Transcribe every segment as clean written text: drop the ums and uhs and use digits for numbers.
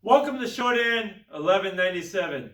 Welcome to Shodan 1197.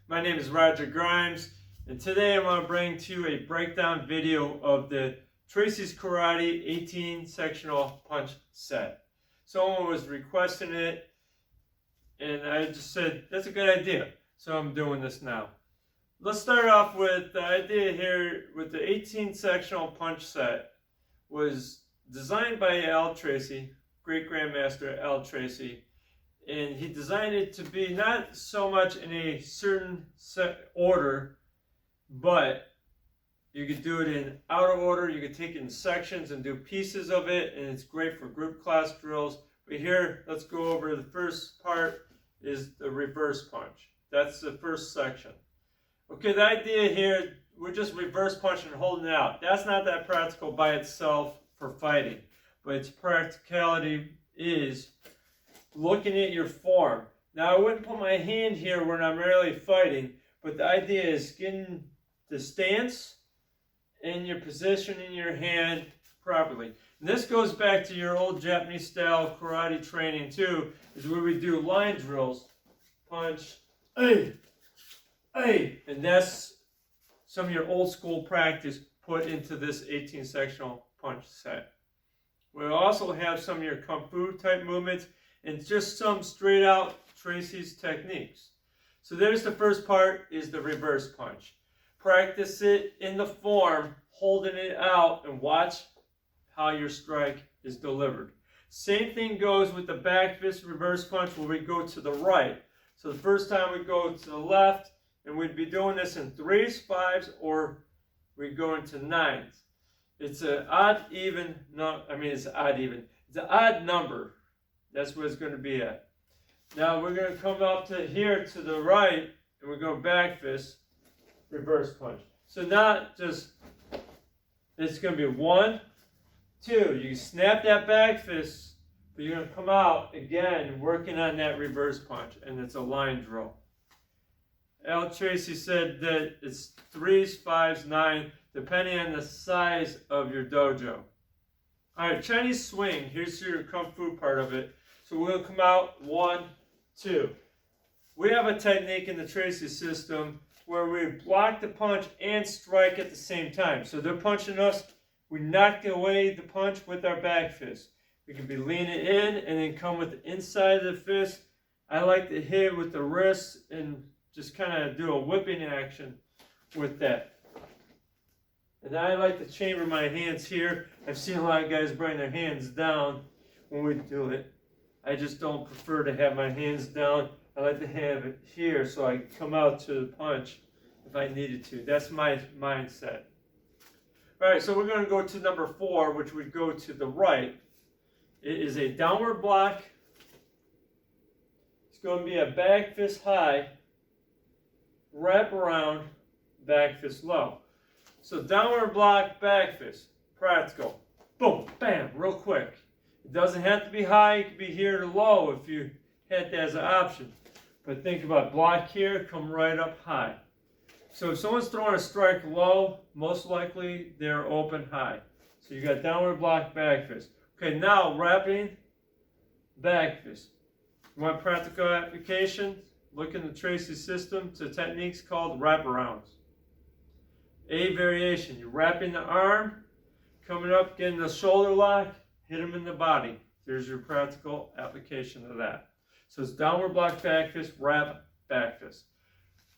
My name is Roger Grimes, and today I'm going to bring to you a breakdown video of the Tracy's Karate 18 sectional punch set. Someone was requesting it, and I just said, that's a good idea, so I'm doing this now. Let's start off with the idea here with the 18 sectional punch set. Was designed by Al Tracy, great grandmaster Al Tracy. And he designed it to be not so much in a certain set order, but you could do it in out of order. You could take it in sections and do pieces of it, and it's great for group class drills. But here, let's go over the first part is the reverse punch. That's the first section. Okay, the idea here, we're just reverse punching and holding it out. That's not that practical by itself for fighting, but its practicality is looking at your form. Now, I wouldn't put my hand here when I'm really fighting, but the idea is getting the stance and your position in your hand properly. And this goes back to your old Japanese style karate training too, is where we do line drills. Punch, hey, hey, and that's some of your old school practice put into this 18 sectional punch set. We'll also have some of your kung fu type movements and just some straight out Tracy's techniques. So there's the first part, is the reverse punch. Practice it in the form, holding it out, and watch how your strike is delivered. Same thing goes with the back fist reverse punch where we go to the right. So the first time we go to the left, and we'd be doing this in 3s, 5s, or we go into 9s. It's an odd even, no, I mean it's odd even. It's an odd number. That's what it's going to be at. Now we're going to come up to here to the right, and we're going back fist, reverse punch. So not just, it's going to be 1, 2. You snap that back fist, but you're going to come out again working on that reverse punch, and it's a line drill. Al Tracy said that it's 3s, 5s, 9, depending on the size of your dojo. All right, Chinese swing. Here's your kung fu part of it. So we'll come out 1, 2. We have a technique in the Tracy system where we block the punch and strike at the same time. So they're punching us, we knock away the punch with our back fist. We can be leaning in and then come with the inside of the fist. I like to hit with the wrist and just kind of do a whipping action with that. And I like to chamber my hands here. I've seen a lot of guys bring their hands down when we do it. I just don't prefer to have my hands down. I like to have it here so I can come out to the punch if I needed to. That's my mindset. All right, so we're going to go to number 4, which would go to the right. It is a downward block. It's going to be a back fist high, wrap around, back fist low. So downward block, back fist, practical. Boom, bam, real quick. It doesn't have to be high, it could be here to low if you had that as an option. But think about block here, come right up high. So if someone's throwing a strike low, most likely they're open high. So you got downward block, back fist. Okay, now wrapping, back fist. You want practical application? Look in the Tracy system to techniques called wraparounds. A variation, you're wrapping the arm, coming up, getting the shoulder lock, hit them in the body. There's your practical application of that. So it's downward block, back fist, wrap, back fist.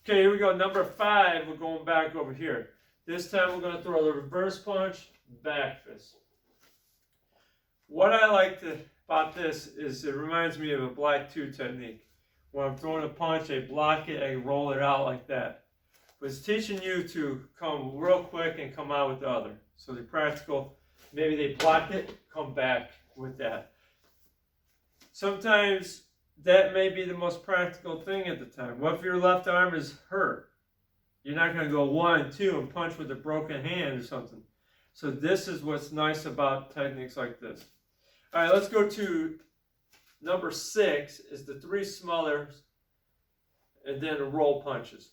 Okay, here we go. Number 5, we're going back over here. This time we're going to throw the reverse punch, back fist. What I like about this is it reminds me of a black 2 technique. When I'm throwing a punch, I block it, I roll it out like that. But it's teaching you to come real quick and come out with the other. So the practical, maybe they block it, come back with that. Sometimes that may be the most practical thing at the time. What if your left arm is hurt? You're not going to go 1, 2 and punch with a broken hand or something. So this is what's nice about techniques like this. All right, let's go to number 6 is the 3 smaller and then roll punches.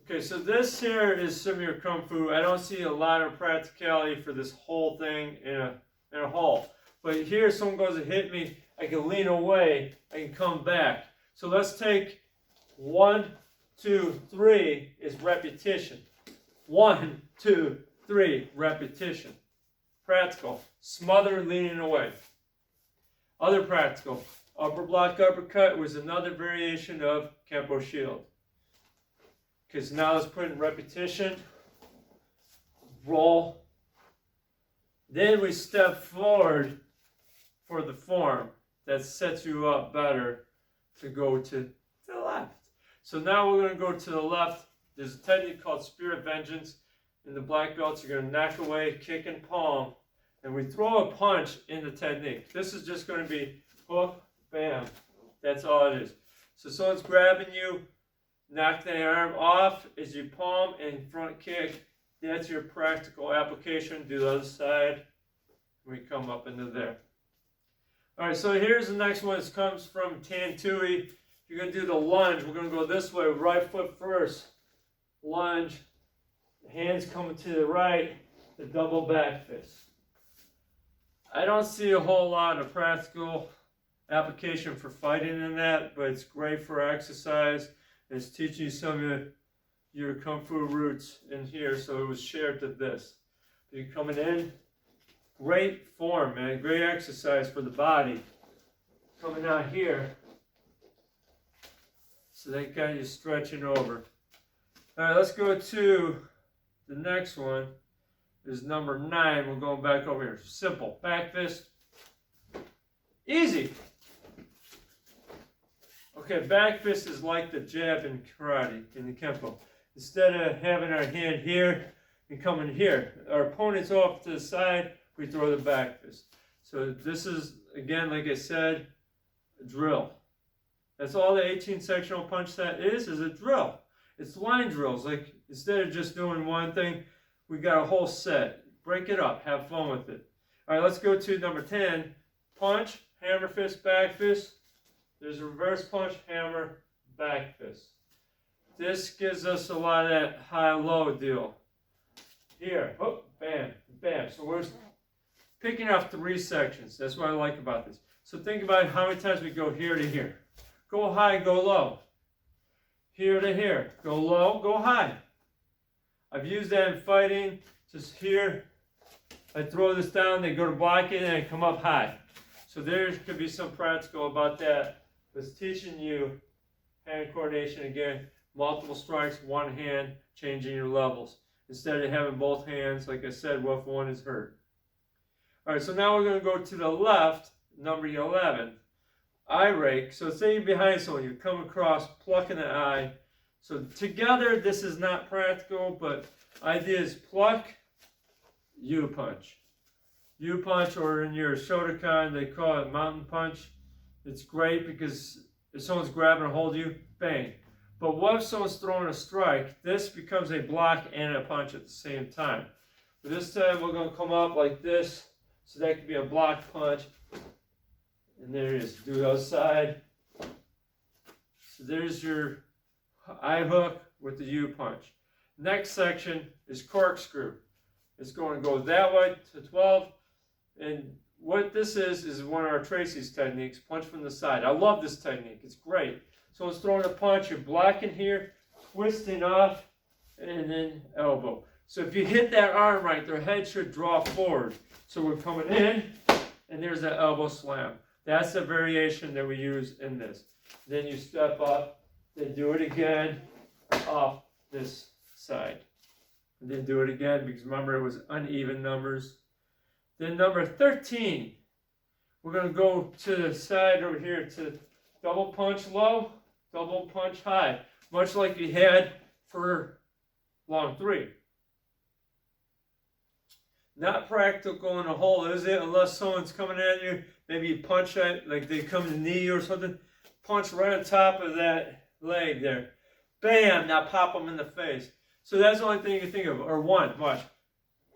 Okay, so this here is some of your kung fu. I don't see a lot of practicality for this whole thing in a hole. But here, someone goes to hit me, I can lean away, I can come back. So let's take 1, 2, 3 is repetition. 1, 2, 3, repetition. Practical, smother leaning away. Other practical, upper block uppercut was another variation of Kempo shield. Because now let's put in repetition, roll. Then we step forward for the form that sets you up better to go to the left. So now we're going to go to the left. There's a technique called Spirit Vengeance. In the black belts, you're going to knock away, kick, and palm. And we throw a punch in the technique. This is just going to be hook, bam. That's all it is. So someone's grabbing you, knock the arm off as you palm and front kick. That's your practical application. Do the other side. We come up into there. All right, so here's the next one. This comes from Tantui. You're going to do the lunge. We're going to go this way, right foot first. Lunge. Hands coming to the right. The double back fist. I don't see a whole lot of practical application for fighting in that, but it's great for exercise. It's teaching you some of your Kung Fu roots in here, so it was shared to this. You're coming in. Great form, man. Great exercise for the body. Coming out here. So they got you stretching over. All right, let's go to the next one. Is number 9. We're going back over here. Simple. Back fist. Easy. Okay, back fist is like the jab in karate, in the Kempo. Instead of having our hand here and coming here, our opponent's off to the side, we throw the back fist. So this is, again, like I said, a drill. That's all the 18 sectional punch set is a drill. It's line drills. Like, instead of just doing one thing, we got a whole set. Break it up. Have fun with it. All right, let's go to number 10. Punch, hammer fist, back fist. There's a reverse punch, hammer, back fist. This gives us a lot of that high-low deal. Here, whoop, bam, bam. So we're picking off 3 sections. That's what I like about this. So think about how many times we go here to here. Go high, go low. Here to here. Go low, go high. I've used that in fighting. Just here, I throw this down, they go to block it, and I come up high. So there could be some practical about that. It's teaching you hand coordination again. Multiple strikes, one hand, changing your levels. Instead of having both hands, like I said, what if one is hurt? All right, so now we're going to go to the left, number 11. Eye rake. So say you're behind someone, you come across, plucking the eye. So together, this is not practical, but idea is pluck, U-punch. U-punch, or in your Shotokan, they call it mountain punch. It's great because if someone's grabbing a hold of you, bang. But what if someone's throwing a strike? This becomes a block and a punch at the same time. But this time, we're going to come up like this. So that could be a block punch. And there it is. Do the other side. So there's your eye hook with the U-punch. Next section is corkscrew. It's going to go that way to 12. And what this is one of our Tracy's techniques, punch from the side. I love this technique. It's great. So it's throwing a punch, you're blocking here, twisting off, and then elbow. So if you hit that arm right, their head should draw forward. So we're coming in, and there's that elbow slam. That's the variation that we use in this. Then you step up, then do it again off this side. And then do it again, because remember it was uneven numbers. Then number 13, we're going to go to the side over here to double punch low, double punch high, much like you had for long 3. Not practical in a hole, is it? Unless someone's coming at you, maybe you punch at, like they come to knee or something, punch right on top of that leg there. Bam! Now pop them in the face. So that's the only thing you can think of. Or one, watch.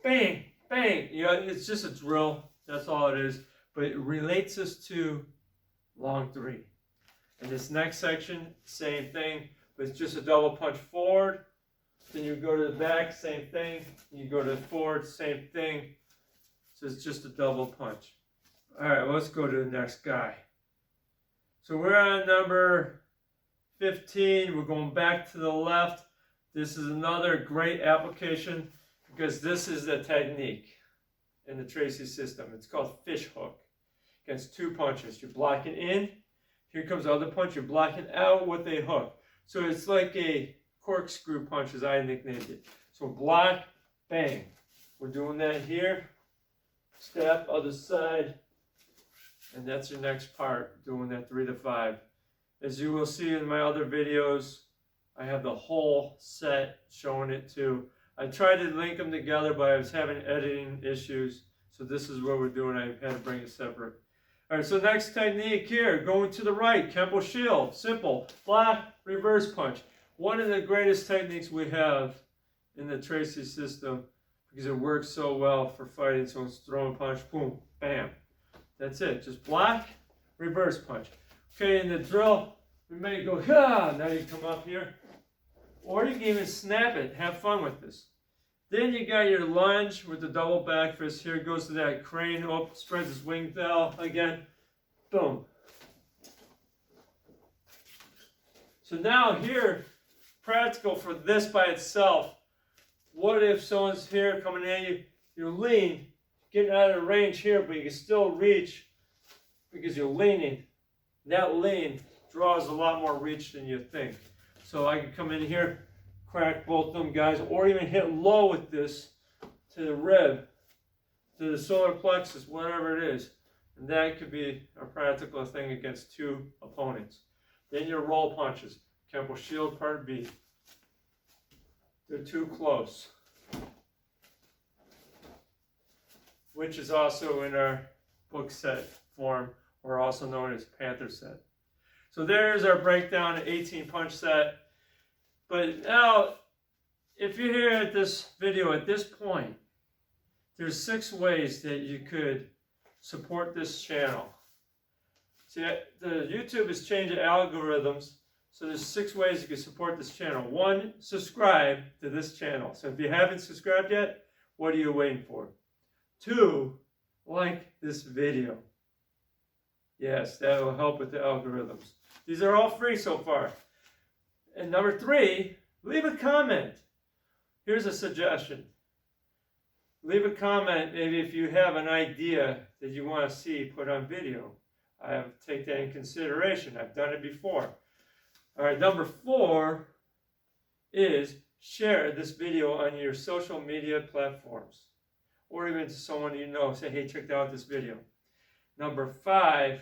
Bang! Bang! You know, it's just a drill. That's all it is. But it relates us to long 3. And this next section, same thing, but it's just a double punch forward. Then you go to the back, same thing. You go to the forward, same thing. So it's just a double punch. All right, let's go to the next guy. So we're on number 15, we're going back to the left. This is another great application because this is the technique in the Tracy system. It's called fish hook. Against 2 punches. You're blocking in. Here comes the other punch. You're blocking out with a hook. So it's like a corkscrew punch, as I nicknamed it. So block, bang. We're doing that here. Step, other side. And that's your next part, doing that 3 to 5. As you will see in my other videos, I have the whole set showing it too. I tried to link them together, but I was having editing issues. So this is what we're doing. I had to bring it separate. All right, so next technique here, going to the right, Kempo shield, simple, block, reverse punch. One of the greatest techniques we have in the Tracy system because it works so well for fighting. So it's throw and punch, boom, bam. That's it, just block, reverse punch. Okay, in the drill, we may go, ha, now you come up here. Or you can even snap it, have fun with this. Then you got your lunge with the double back fist. Here goes to that crane. Oh, spreads his wings out again. Boom. So now here, practical for this by itself. What if someone's here coming at you? You're lean, getting out of range here, but you can still reach because you're leaning. That lean draws a lot more reach than you think. So I can come in here, crack both of them guys, or even hit low with this to the rib, to the solar plexus, whatever it is. And that could be a practical thing against 2 opponents. Then your roll punches. Kempo shield part B. They're too close. Which is also in our book set form, or also known as Panther set. So there's our breakdown, 18 punch set. But now, if you're here at this video at this point, there's 6 ways that you could support this channel. See, the YouTube has changed the algorithms, so there's 6 ways you can support this channel. 1, subscribe to this channel. So if you haven't subscribed yet, what are you waiting for? 2, like this video. Yes, that will help with the algorithms. These are all free so far. And number 3, leave a comment. Here's a suggestion. Leave a comment maybe if you have an idea that you want to see put on video. I have to take that in consideration. I've done it before. All right, number 4 is share this video on your social media platforms. Or even to someone you know, say, hey, check out this video. Number 5,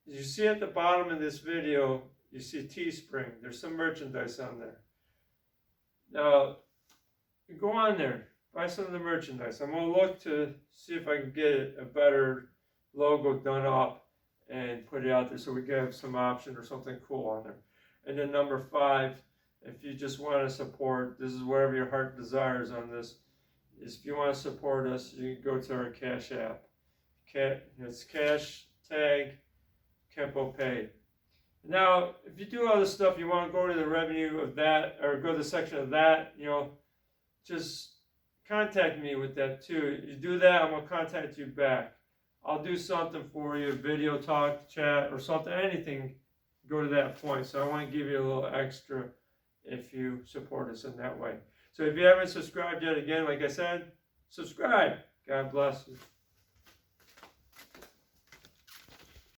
as you see at the bottom of this video, you see Teespring. There's some merchandise on there. Now, you go on there, buy some of the merchandise. I'm going to look to see if I can get a better logo done up and put it out there so we can have some option or something cool on there. And then number 5, if you just want to support, this is wherever your heart desires on this, is if you want to support us, you can go to our Cash App. It's cash tag Kempo Pay. Now, if you do all this stuff, you want to go to the revenue of that, or go to the section of that, you know, just contact me with that too. You do that, I'm going to contact you back. I'll do something for you, video, talk, chat, or something, anything, go to that point. So I want to give you a little extra if you support us in that way. So if you haven't subscribed yet, again, like I said, subscribe. God bless you.